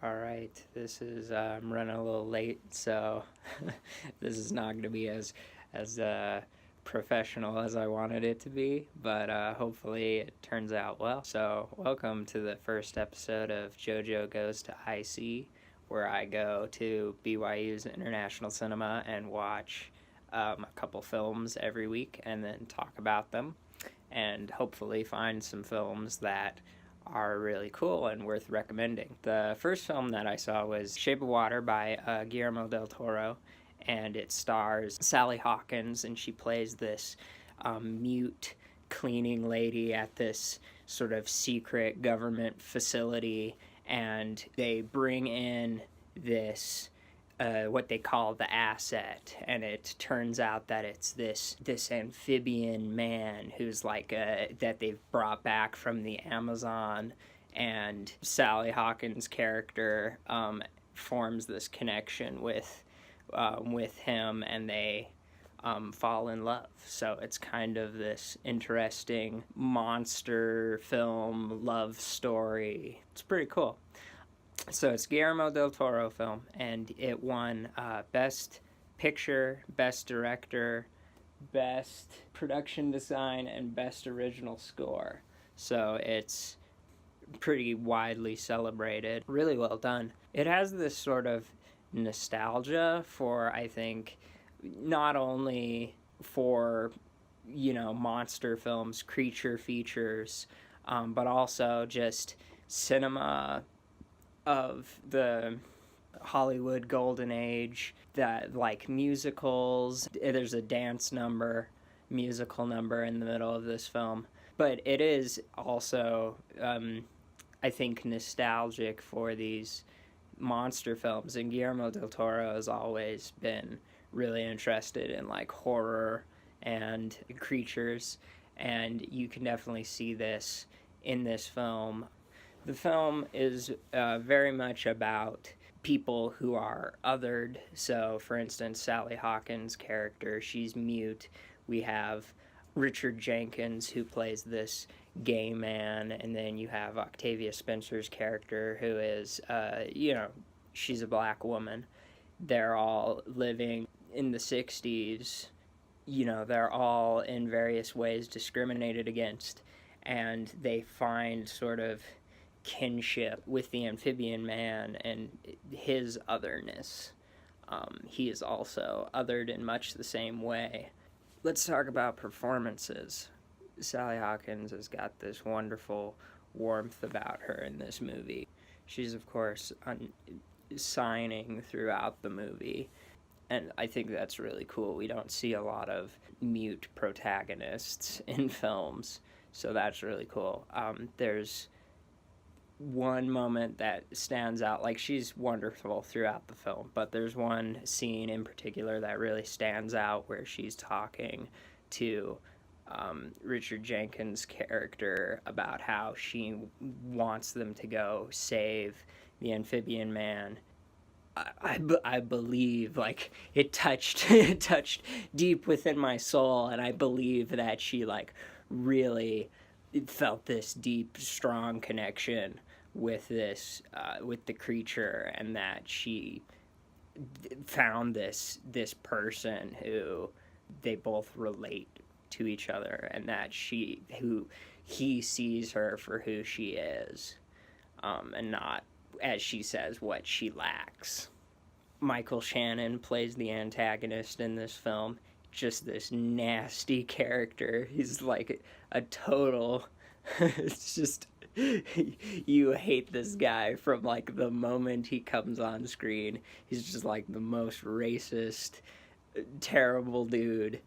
All right, this is I'm running a little late, so this is not going to be as professional as I wanted it to be, but hopefully it turns out well. So, welcome to the first episode of Jojo Goes to IC, where I go to BYU's International Cinema and watch a couple films every week and then talk about them, and hopefully find some films that are really cool and worth recommending. The first film that I saw was Shape of Water by Guillermo del Toro, and it stars Sally Hawkins, and she plays this mute cleaning lady at this sort of secret government facility, and they bring in this what they call the asset, and it turns out that it's this amphibian man who's like that they've brought back from the Amazon, and Sally Hawkins' character forms this connection with him, and they fall in love. So it's kind of this interesting monster film love story. It's pretty cool. So it's Guillermo del Toro film, and it won Best Picture, Best Director, Best Production Design, and Best Original Score. So it's pretty widely celebrated. Really well done. It has this sort of nostalgia for, I think, not only for, monster films, creature features, but also just cinema of the Hollywood golden age, that like musicals. There's a musical number in the middle of this film, but it is also I think nostalgic for these monster films, and Guillermo del Toro has always been really interested in like horror and creatures, and you can definitely see this in this film. The film is very much about people who are othered. So, for instance, Sally Hawkins' character, she's mute. We have Richard Jenkins, who plays this gay man, and then you have Octavia Spencer's character, who is, she's a black woman. They're all living in the 60s. They're all in various ways discriminated against, and they find sort of kinship with the amphibian man and his otherness. He is also othered in much the same way. Let's talk about performances. Sally Hawkins has got this wonderful warmth about her in this movie. She's, of course, signing throughout the movie, and I think that's really cool. We don't see a lot of mute protagonists in films, so that's really cool. There's one moment that stands out. Like, she's wonderful throughout the film, but there's one scene in particular that really stands out where she's talking to Richard Jenkins' character about how she wants them to go save the amphibian man. I believe, like, it touched deep within my soul, and I believe that she really felt this deep, strong connection with with the creature, and that she found this person who they both relate to each other, and that he sees her for who she is, and not, as she says, what she lacks. Michael Shannon plays the antagonist in this film. Just this nasty character. He's like a total it's just, you hate this guy from like the moment he comes on screen. He's just like the most racist, terrible dude.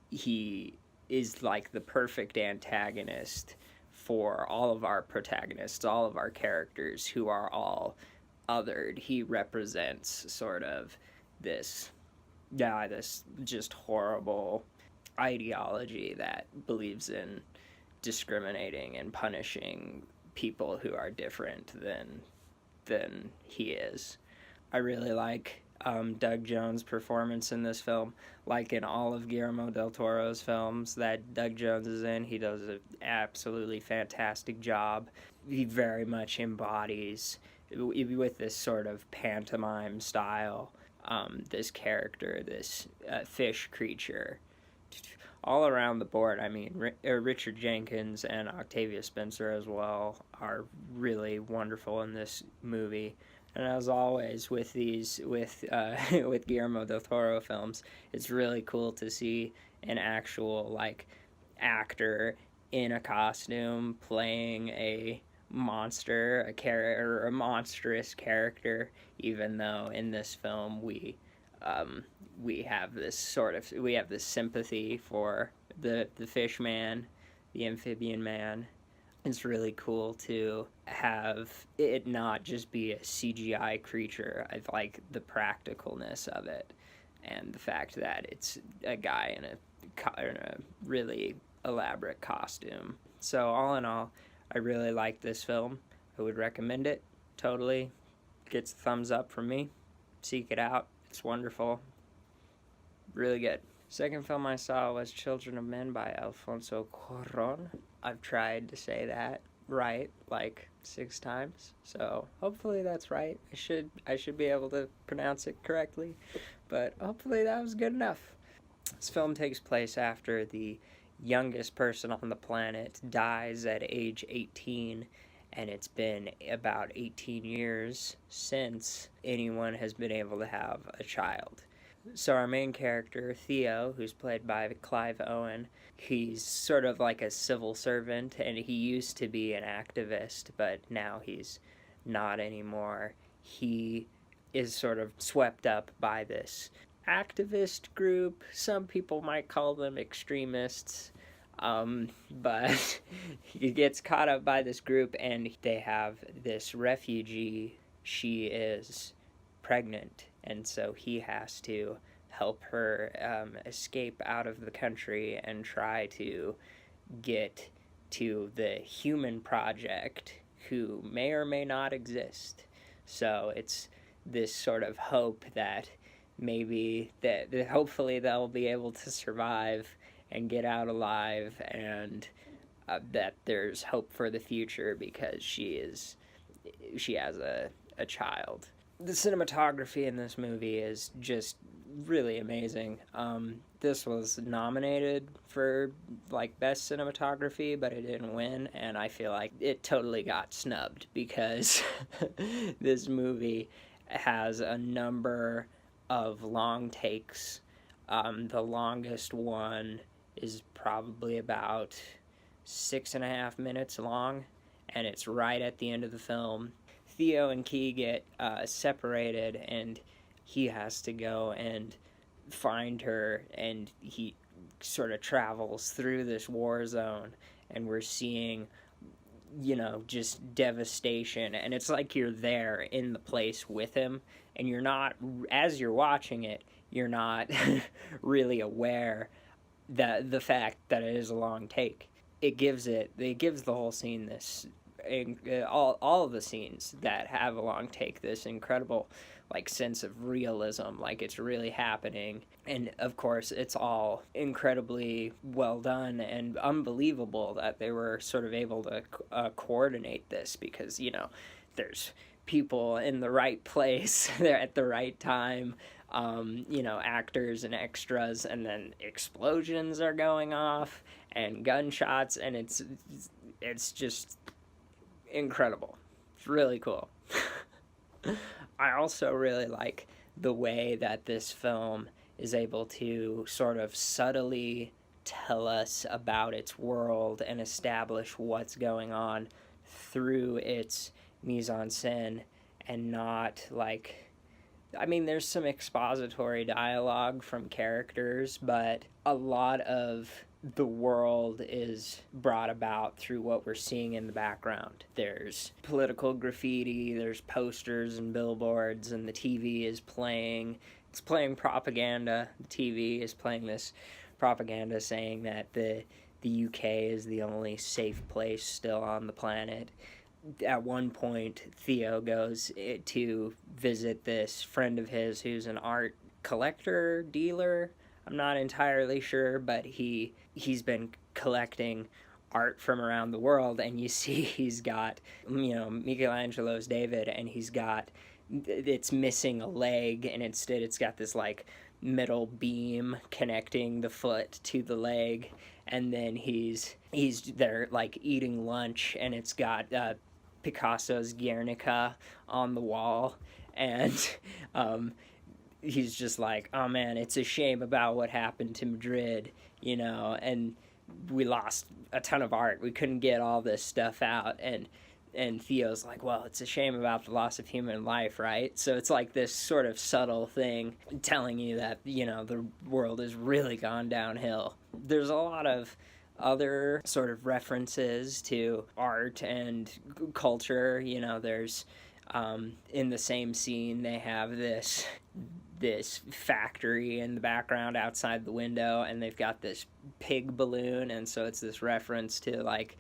He is like the perfect antagonist for all of our protagonists, all of our characters who are all othered. He represents sort of this just horrible ideology that believes in discriminating and punishing people who are different than he is. I really like Doug Jones' performance in this film. Like in all of Guillermo del Toro's films that Doug Jones is in, he does an absolutely fantastic job. He very much embodies with this sort of pantomime style, this character, this fish creature, all around the board. I mean, Richard Jenkins and Octavia Spencer as well are really wonderful in this movie. And as always with with Guillermo del Toro films, it's really cool to see an actual like actor in a costume playing a monster, a monstrous character. Even though in this film we have this sympathy for the fish man, the amphibian man. It's really cool to have it not just be a CGI creature. I like the practicalness of it, and the fact that it's a guy in a really elaborate costume. So all in all, I really like this film. I would recommend it. Totally gets a thumbs up from me. Seek it out. It's wonderful. Really good. Second film I saw was Children of Men by Alfonso Cuarón. I've tried to say that right like 6 times, so hopefully that's right. I should be able to pronounce it correctly, but hopefully that was good enough. This film takes place after the youngest person on the planet dies at age 18, and it's been about 18 years since anyone has been able to have a child. So our main character, Theo, who's played by Clive Owen, he's sort of like a civil servant, and he used to be an activist, but now he's not anymore. He is sort of swept up by this activist group. Some people might call them extremists, but he gets caught up by this group, and they have this refugee. She is pregnant, and so he has to help her escape out of the country and try to get to the human project, who may or may not exist. So it's this sort of hope that maybe that hopefully they'll be able to survive and get out alive, and that there's hope for the future because she has a child. The cinematography in this movie is just really amazing. This was nominated for like best cinematography, but it didn't win, and I feel like it totally got snubbed because this movie has a number of long takes. The longest one is probably about 6.5 minutes long, and it's right at the end of the film. Theo and Key get separated, and he has to go and find her, and he sort of travels through this war zone, and we're seeing, just devastation, and it's like you're there in the place with him, and you're not, as you're watching it, you're not really aware that the fact that it is a long take. It gives the whole scene this, all of the scenes that have a long take, this incredible like sense of realism, like it's really happening. And of course it's all incredibly well done and unbelievable that they were sort of able to coordinate this, because there's people in the right place they're at the right time, actors and extras, and then explosions are going off and gunshots, and it's just incredible. It's really cool. I also really like the way that this film is able to sort of subtly tell us about its world and establish what's going on through its mise-en-scène, and not there's some expository dialogue from characters, but a lot of the world is brought about through what we're seeing in the background. There's political graffiti, there's posters and billboards, and the TV is playing. It's playing propaganda. The TV is playing this propaganda saying that the UK is the only safe place still on the planet. At one point, Theo goes to visit this friend of his who's an art collector, dealer. I'm not entirely sure, but he's been collecting art from around the world, and you see he's got, Michelangelo's David, and it's missing a leg, and instead it's got this like middle beam connecting the foot to the leg, and then he's there like eating lunch, and it's got Picasso's Guernica on the wall, and he's just like, oh man, it's a shame about what happened to Madrid, and we lost a ton of art. We couldn't get all this stuff out, and Theo's like, well, it's a shame about the loss of human life, right? So it's like this sort of subtle thing telling you that, the world has really gone downhill. There's a lot of other sort of references to art and culture. There's in the same scene they have this factory in the background outside the window, and they've got this pig balloon, and so it's this reference to like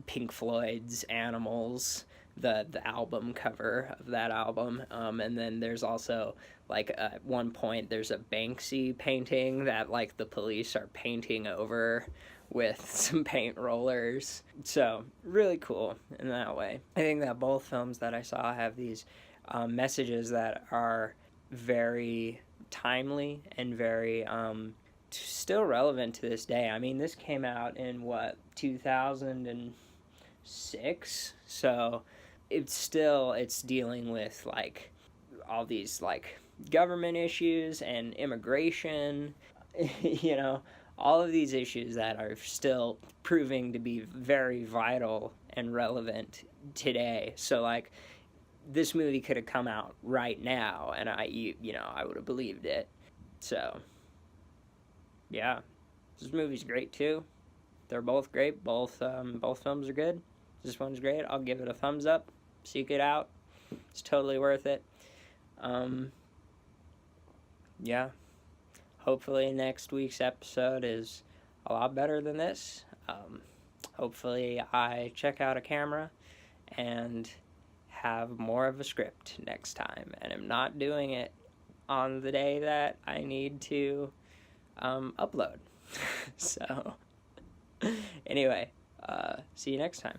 Pink Floyd's Animals, the album cover of that album. And then there's also like at one point there's a Banksy painting that like the police are painting over with some paint rollers. So really cool in that way. I think that both films that I saw have these messages that are very timely and very still relevant to this day. I mean, this came out in 2006, so it's dealing with like all these like government issues and immigration, all of these issues that are still proving to be very vital and relevant today. So like this movie could have come out right now, and I would have believed it. So yeah, this movie's great too. They're both great. Both films are good. This one's great. I'll give it a thumbs up. Seek it out. It's totally worth it. Yeah. Hopefully next week's episode is a lot better than this. Hopefully I check out a camera and have more of a script next time, and I'm not doing it on the day that I need to upload. So anyway, see you next time.